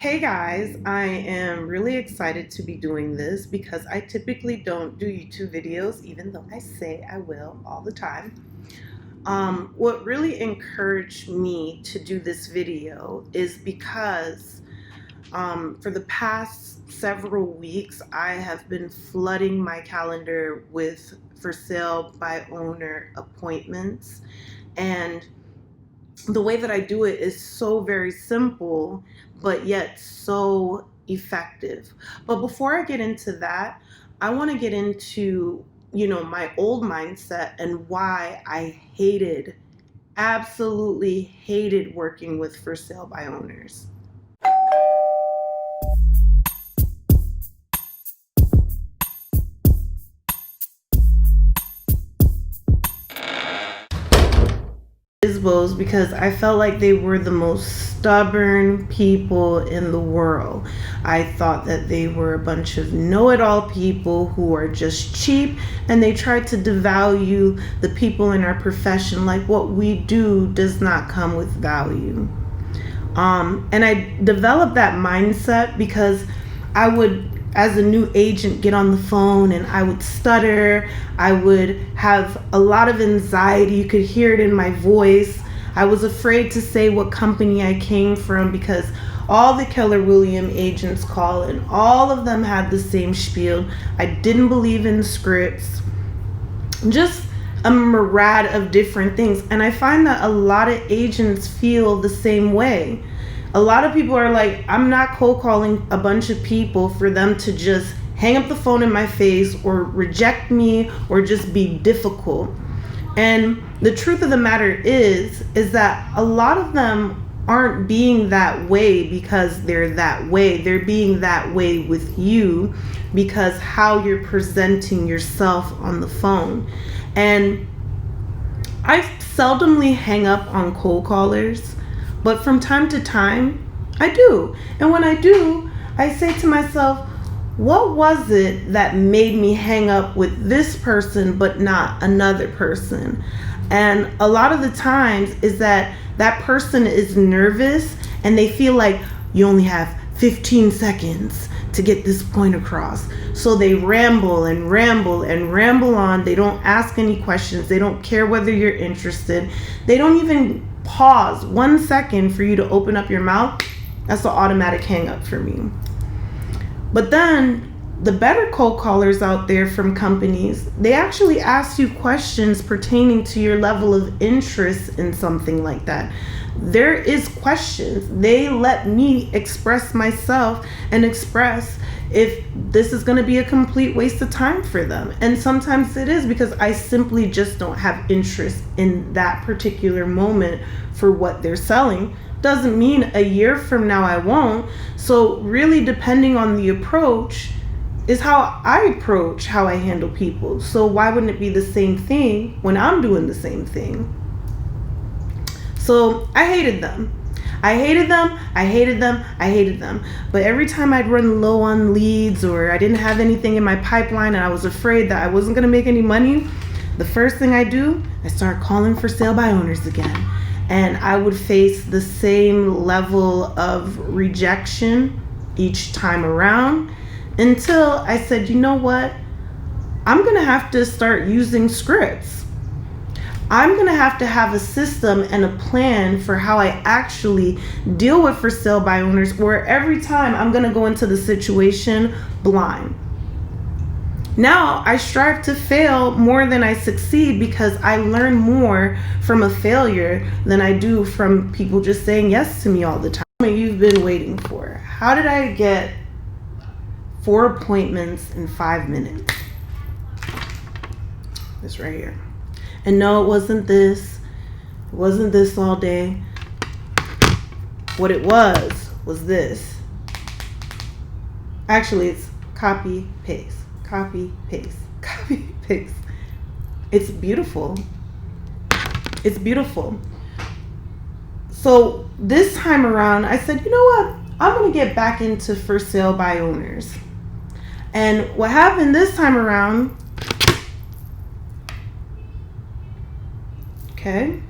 Hey guys, I am really excited to be doing this because I typically don't do YouTube videos, even though I say I will all the time. What really encouraged me to do this video is because for the past several weeks, I have been flooding my calendar with for sale by owner appointments. And the way that I do it is so very simple, but yet so effective. But before I get into that, I want to get into, my old mindset and why I absolutely hated working with for sale by owners. FSBOs because I felt like they were the most stubborn people in the world. I thought that they were a bunch of know-it-all people who are just cheap, and they tried to devalue the people in our profession like what we do does not come with value. And I developed that mindset because I would, as a new agent, get on the phone and I would stutter. I would have a lot of anxiety. You could hear it in my voice. I was afraid to say what company I came from because all the Keller Williams agents call and all of them had the same spiel. I didn't believe in scripts. Just a myriad of different things. And I find that a lot of agents feel the same way. A lot of people are like, I'm not cold calling a bunch of people for them to just hang up the phone in my face or reject me or just be difficult. And the truth of the matter is that a lot of them aren't being that way because they're that way. They're being that way with you because how you're presenting yourself on the phone. And I seldomly hang up on cold callers, but from time to time, I do. And when I do, I say to myself, what was it that made me hang up with this person but not another person? And a lot of the times is that person is nervous and they feel like you only have 15 seconds to get this point across. So they ramble and ramble and ramble on. They don't ask any questions. They don't care whether you're interested. They don't even pause 1 second for you to open up your mouth. That's an automatic hang up for me. But then the better cold callers out there from companies, they actually ask you questions pertaining to your level of interest in something like that. There is questions. They let me express myself and express if this is going to be a complete waste of time for them. And sometimes it is because I simply just don't have interest in that particular moment for what they're selling. Doesn't mean a year from now I won't. So really depending on the approach is how I approach how I handle people. So why wouldn't it be the same thing when I'm doing the same thing? So I hated them. I hated them. But every time I'd run low on leads or I didn't have anything in my pipeline and I was afraid that I wasn't going to make any money, the first thing I do, I start calling for sale by owners again. And I would face the same level of rejection each time around until I said, you know what? I'm going to have to start using scripts. I'm going to have a system and a plan for how I actually deal with for sale by owners, where every time I'm going to go into the situation blind. Now I strive to fail more than I succeed because I learn more from a failure than I do from people just saying yes to me all the time. You've been waiting for. How did I get 4 appointments in 5 minutes? This right here. And no, it wasn't this. It wasn't this all day. What it was this. Actually, it's copy, paste, copy, paste, copy, paste. It's beautiful. It's beautiful. So this time around, I said, you know what? I'm going to get back into for sale by owners. And what happened this time around, okay,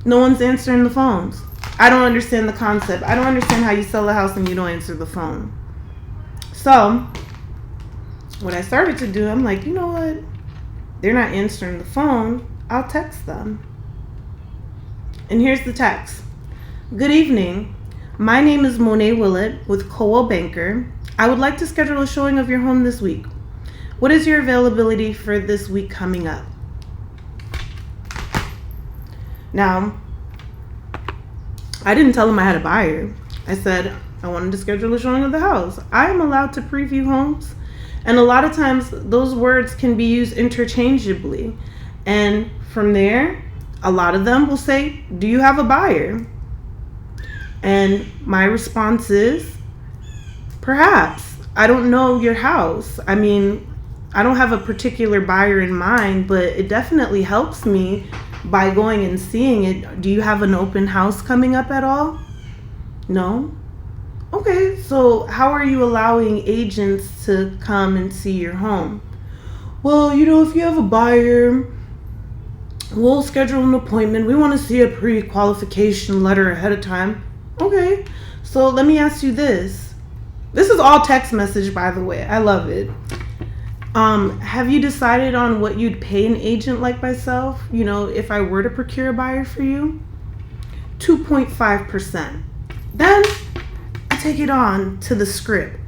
no one's answering the phones. I don't understand the concept. I don't understand how you sell a house and you don't answer the phone. So what I started to do, I'm like, you know what? They're not answering the phone. I'll text them. And here's the text. Good evening. My name is Monet Willett with Coldwell Banker. I would like to schedule a showing of your home this week. What is your availability for this week coming up? Now, I didn't tell him I had a buyer. I said I wanted to schedule a showing of the house. I am allowed to preview homes. And a lot of times those words can be used interchangeably. And from there, a lot of them will say, do you have a buyer? And my response is, perhaps. I don't know your house. I mean, I don't have a particular buyer in mind, but it definitely helps me by going and seeing it. Do you have an open house coming up at all? No? Okay, so how are you allowing agents to come and see your home? Well, if you have a buyer, we'll schedule an appointment. We want to see a pre-qualification letter ahead of time. Okay, so let me ask you this. This is all text message, by the way. I love it. Have you decided on what you'd pay an agent like myself? If I were to procure a buyer for you? 2.5%. Then I take it on to the script.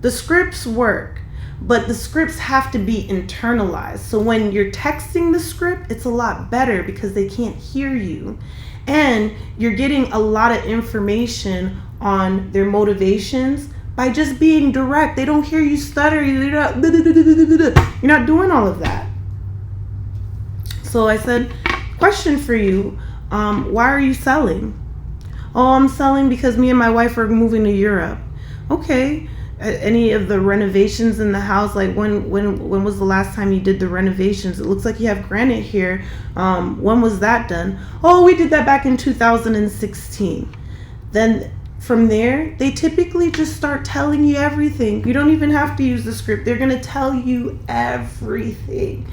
The scripts work. But the scripts have to be internalized. So when you're texting the script, it's a lot better because they can't hear you. And you're getting a lot of information on their motivations by just being direct. They don't hear you stutter. You're not doing all of that. So I said, question for you. Why are you selling? Oh, I'm selling because me and my wife are moving to Europe. Okay. Any of the renovations in the house, like when was the last time you did the renovations? It looks like you have granite here. When was that done? Oh, we did that back in 2016. Then from there, they typically just start telling you everything. You don't even have to use the script. They're going to tell you everything.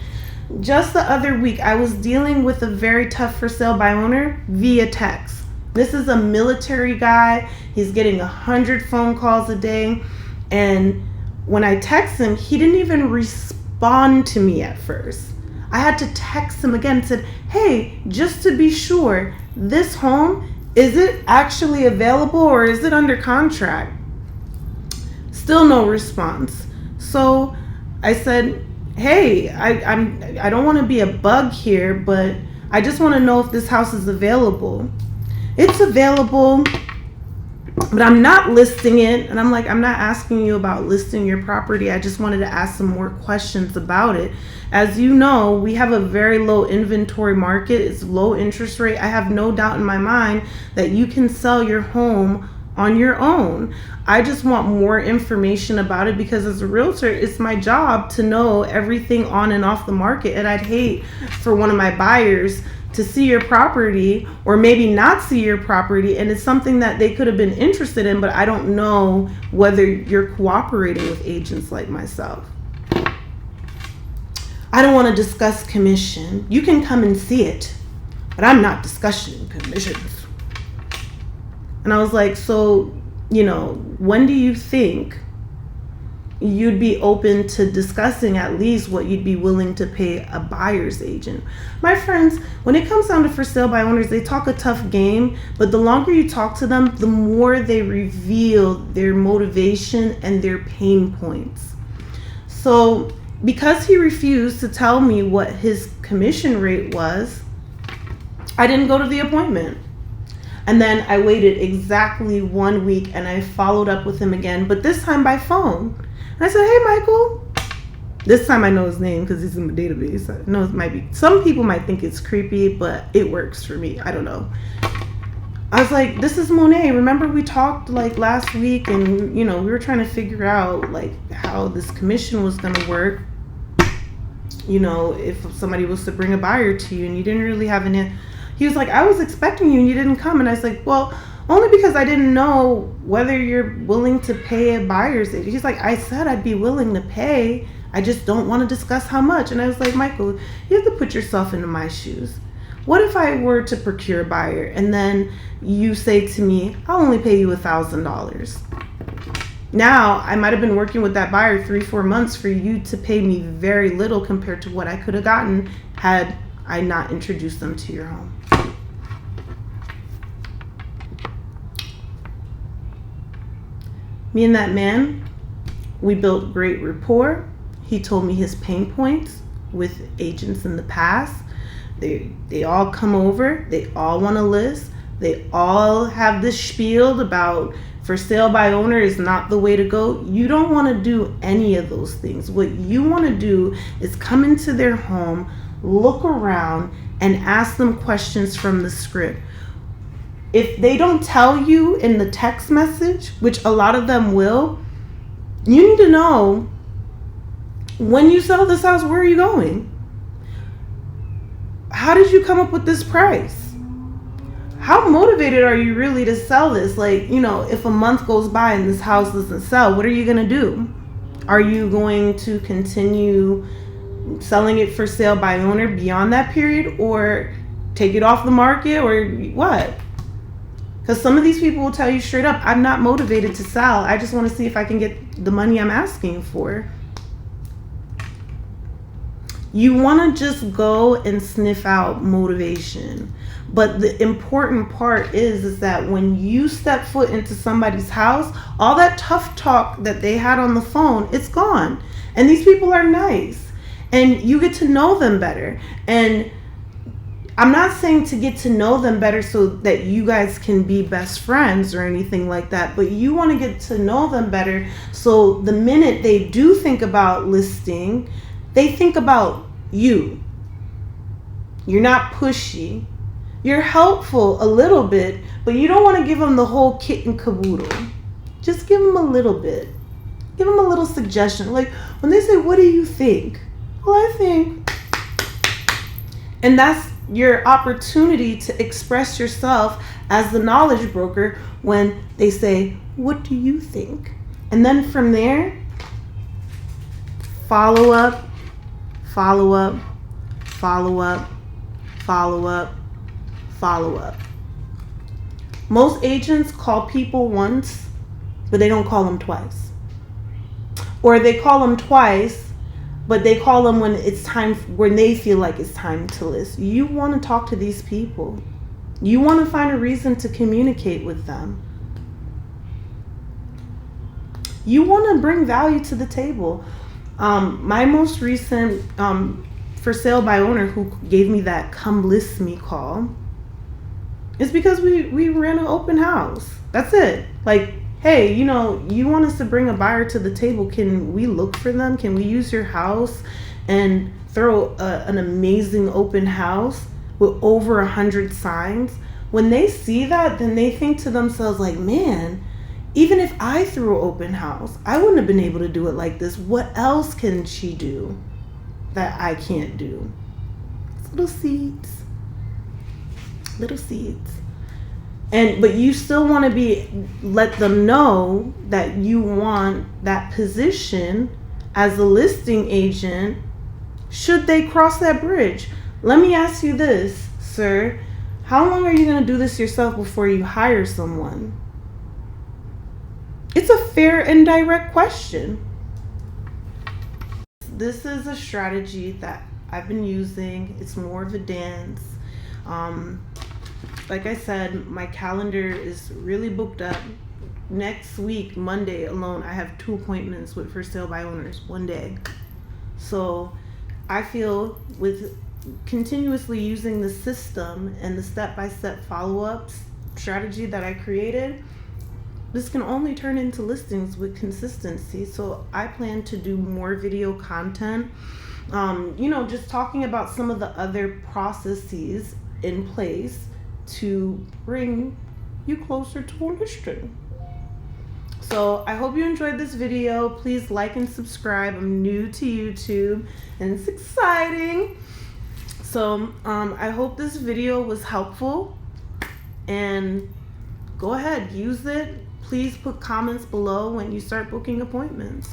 Just the other week, I was dealing with a very tough for sale by owner via text. This is a military guy. He's getting 100 phone calls a day. And when I text him, he didn't even respond to me at first. I had to text him again and said, hey, just to be sure, this home, is it actually available or is it under contract? Still no response. So I said, hey, I don't want to be a bug here, but I just want to know if this house is available. It's available, but I'm not listing it. And I'm like, I'm not asking you about listing your property. I just wanted to ask some more questions about it. As you know, we have a very low inventory market. It's low interest rate. I have no doubt in my mind that you can sell your home on your own. I just want more information about it because as a realtor, it's my job to know everything on and off the market. And I'd hate for one of my buyers to see your property or maybe not see your property, and it's something that they could have been interested in, but I don't know whether you're cooperating with agents like myself. I don't want to discuss commission. You can come and see it, but I'm not discussing commissions. And I was like, so, when do you think you'd be open to discussing at least what you'd be willing to pay a buyer's agent? My friends, when it comes down to for sale by owners, they talk a tough game, but the longer you talk to them, the more they reveal their motivation and their pain points. So because he refused to tell me what his commission rate was, I didn't go to the appointment. And then I waited exactly 1 week and I followed up with him again, but this time by phone. And I said, hey, Michael. This time I know his name because he's in the database. I know it might be, some people might think it's creepy, but it works for me. I don't know. I was like, this is Monet. Remember we talked like last week and, we were trying to figure out like how this commission was going to work. If somebody was to bring a buyer to you and you didn't really have any. He was like, I was expecting you and you didn't come. And I was like, well, only because I didn't know whether you're willing to pay a buyer's agent. He's like, I said I'd be willing to pay. I just don't want to discuss how much. And I was like, Michael, you have to put yourself into my shoes. What if I were to procure a buyer and then you say to me, I'll only pay you $1,000. Now, I might have been working with that buyer 3-4 months for you to pay me very little compared to what I could have gotten had I not introduced them to your home. Me and that man, we built great rapport. He told me his pain points with agents in the past. They all come over. They all want to list. They all have this spiel about for sale by owner is not the way to go. You don't want to do any of those things. What you want to do is come into their home, look around, and ask them questions from the script. If they don't tell you in the text message, which a lot of them will, you need to know, when you sell this house, where are you going? How did you come up with this price? How motivated are you really to sell this? Like, you know, if a month goes by and this house doesn't sell, what are you going to do? Are you going to continue selling it for sale by owner beyond that period, or take it off the market, or what? Because some of these people will tell you straight up, I'm not motivated to sell. I just want to see if I can get the money I'm asking for. You want to just go and sniff out motivation. But the important part is that when you step foot into somebody's house, all that tough talk that they had on the phone, it's gone. And these people are nice. And you get to know them better. And I'm not saying to get to know them better so that you guys can be best friends or anything like that, but you want to get to know them better so the minute they do think about listing, they think about you. You're not pushy. You're helpful a little bit, but you don't want to give them the whole kit and caboodle. Just give them a little bit. Give them a little suggestion. Like when they say, what do you think? Well, I think. And that's your opportunity to express yourself as the knowledge broker when they say, what do you think? And then from there, follow up, follow up, follow up, follow up, follow up. Most agents call people once, but they don't call them twice. Or they call them twice, but they call them when it's time, when they feel like it's time to list. You want to talk to these people. You want to find a reason to communicate with them. You want to bring value to the table. My most recent for sale by owner who gave me that come list me call is because we ran an open house. That's it. Like, hey, you know, you want us to bring a buyer to the table. Can we look for them? Can we use your house and throw an amazing open house with over 100 signs? When they see that, then they think to themselves like, man, even if I threw an open house, I wouldn't have been able to do it like this. What else can she do that I can't do? It's little seeds. Little seeds. But you still want to let them know that you want that position as a listing agent should they cross that bridge. Let me ask you this, sir. How long are you going to do this yourself before you hire someone? It's a fair and direct question. This is a strategy that I've been using. It's more of a dance. Like I said, my calendar is really booked up. Next week, Monday alone, I have 2 appointments with for sale by owners, one day. So I feel with continuously using the system and the step-by-step follow-ups strategy that I created, this can only turn into listings with consistency. So I plan to do more video content, just talking about some of the other processes in place to bring you closer to a listing. So I hope you enjoyed this video. Please like and subscribe. I'm new to YouTube and it's exciting. So I hope this video was helpful, and go ahead, use it. Please put comments below when you start booking appointments.